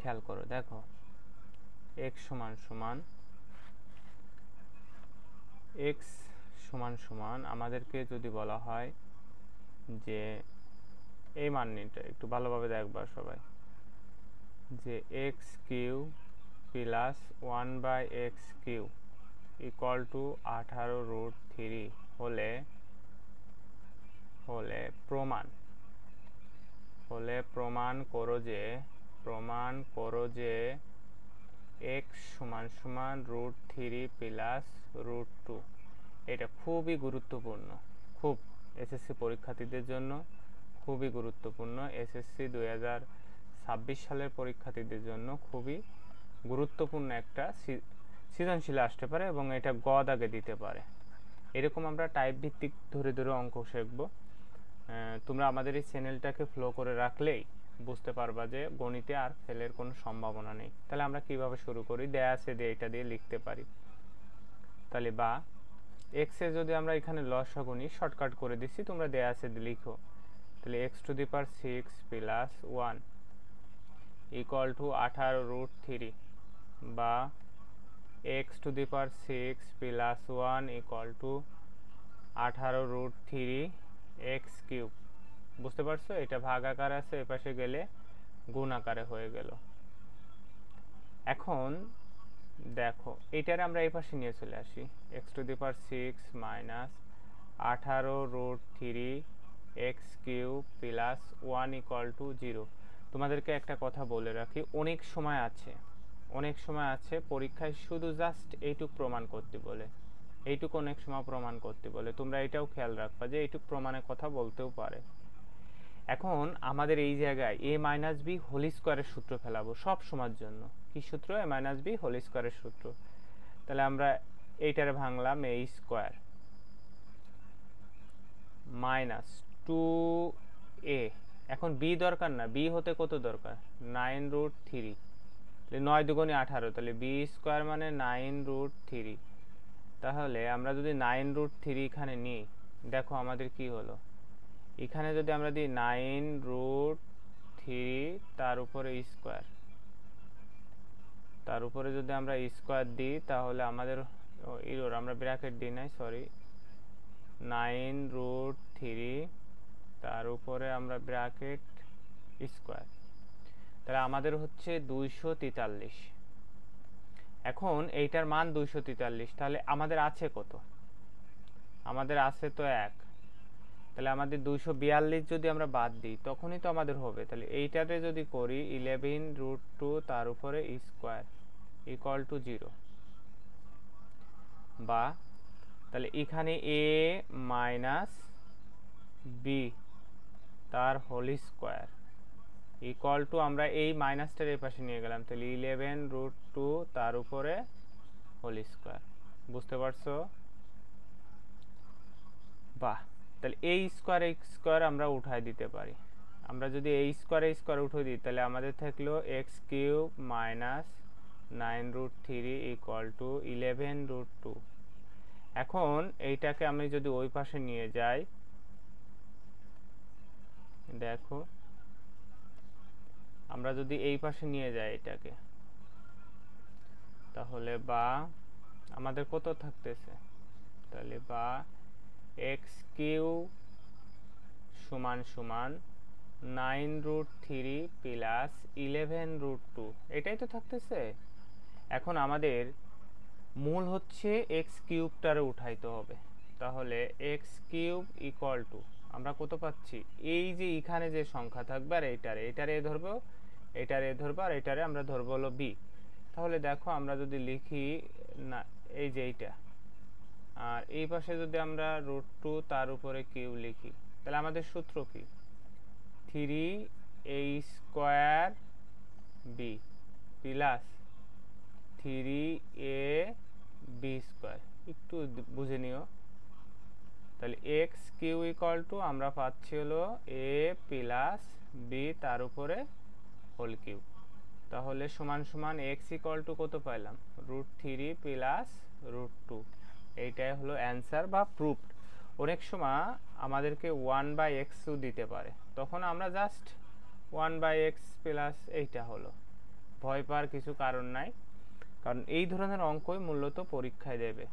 খেয়াল করো, দেখো x সমান সমান x সমান সমান আমাদেরকে যদি বলা হয় যে এই মান নিতে, একটু ভালোভাবে দেখবা সবাই, যে x cube plus 1/x³ equal to 18√3 হলে প্রমাণ করো যে x সমান সমান √3 প্লাস √2। এটা খুবই গুরুত্বপূর্ণ, খুব এসএসসি পরীক্ষার্থীদের জন্য খুবই গুরুত্বপূর্ণ। এসএসসি 2026 সালের পরীক্ষার্থীদের জন্য খুবই গুরুত্বপূর্ণ একটা সৃজনশীল আসতে পারে এবং এটা গ দাগে দিতে পারে। এরকম আমরা টাইপ ভিত্তিক ধরে ধরে অঙ্ক শিখব। তোমরা আমাদের এই চ্যানেলটাকে ফলো করে রাখলেই বুঝতে পারবা যে গণিতে আর ফেলের কোনো সম্ভাবনা নেই। তাহলে আমরা কিভাবে শুরু করি, দেয়া আছে দিয়ে এটা দিয়ে লিখতে পারি। তাহলে বা x এ যদি আমরা এখানে লসাগু নিই, শর্টকাট করে দিচ্ছি, তোমরা দেয়া আছে লিখো। তাহলে x⁶ প্লাস 1 ইকুয়াল টু 18√3 বা x⁶ plus 1 equal to 18√3 x³ বুঝতে পারছো? এটা ভাগ আকারে আছে, এপাশে গেলে গুণ আকারে হয়ে গেল। এখন দেখো এটারে আমরা এই পাশে নিয়ে চলে আসি, x⁶ minus 18√3 x³ plus 1 equal to 0। তোমাদেরকে একটা কথা বলে রাখি, অনেক সময় আছে পরীক্ষায় শুধু জাস্ট এইটুক প্রমাণ করতে বলে, এইটুক অনেক সময় প্রমাণ করতে বলে। তোমরা এটাও খেয়াল রাখবা যে এইটুক প্রমাণের কথা বলতেও পারে। এখন আমাদের এই জায়গায় a মাইনাস b হোল স্কোয়ারের সূত্র ফেলাবো সব সময়ের জন্য। কি সূত্র? a মাইনাস b হোল স্কোয়ারের সূত্র। তাহলে আমরা এইটারে ভাঙলাম a স্কোয়ার মাইনাস 2a। এখন b দরকার না, b হতে কত দরকার? 9√3। তাহলে 9 দুগুণে 18, তাহলে b স্কোয়ার মানে 9√3। তাহলে আমরা যদি 9√3 এখানে নিই, দেখো আমাদের কি হলো, এখানে যদি আমরা দিই 9√3 তার উপরে স্কোয়ার, তার উপরে যদি আমরা স্কোয়ার দিই তাহলে আমাদের আমরা ব্র্যাকেট দিই নাই, সরি, 9√3 তার উপরে আমরা ব্র্যাকেট স্কোয়ার, তাহলে আমাদের হচ্ছে 243। এখন এইটার মান 243, তাহলে আমাদের আছে কত? আমাদের আছে তো 1। তাহলে আমাদের 242 যদি আমরা বাদ দিই তখনই তো আমাদের হবে। তাহলে এইটাতে যদি করি 11√2 তার উপরে স্কোয়ার ইকুয়াল টু 0, বা তাহলে এখানে a মাইনাস b তার হোল স্কোয়ার ইকুয়াল টু, আমরা এই মাইনাসটার এই পাশে নিয়ে গেলাম, তাহলে 11√2 তার উপরে হোল স্কোয়ার। বুঝতে পারছো? বাহ, তাহলে এই স্কোয়ার আমরা উঠাই দিতে পারি। আমরা যদি এই স্কোয়ার উঠিয়ে দিই তাহলে আমাদের থাকলো x³ মাইনাস 9√3 ইকুয়াল টু 11√2। এখন এইটাকে আমি যদি ওই পাশে নিয়ে যাই, দেখো আমরা যদি এই পাশে নিয়ে যাই এটাকে, তাহলে বা আমাদের কত থাকতেছে, তাহলে বা x³ সমান সমান 9√3 প্লাস 11√2, এটাই তো থাকতেছে। এখন আমাদের মূল হচ্ছে x³ উঠাইতে হবে। তাহলে x³ ইকুয়াল টু আমরা কত পাচ্ছি, এই যে এখানে যে সংখ্যা থাকবে আর এইটারে ধরবো, এইটারে ধরবো আর এইটারে আমরা ধরবো হলো b। তাহলে দেখো আমরা যদি লিখি না এই যে এইটা, আর এই পাশে যদি আমরা √2 তার উপরে কিউ লিখি, তাহলে আমাদের সূত্র কি? 3a² b plus 3ab²। একটু বুঝে নিও। তাহলে x³ ইকুয়াল টু আমরা পাচ্ছি হলো a প্লাস b তার উপরে হোল কিউব। তাহলে সমান সমান x ইকুয়াল টু কত পাইলাম? √3 প্লাস √2। এইটাই হলো অ্যান্সার বা প্রুফড। অনেক সময় আমাদেরকে 1/x দিতে পারে, তখন আমরা জাস্ট 1/x প্লাস এইটা হলো ভয় পাওয়ার কিছু কারণ নাই, কারণ এই ধরনের অঙ্কই মূলত পরীক্ষায় দেবে।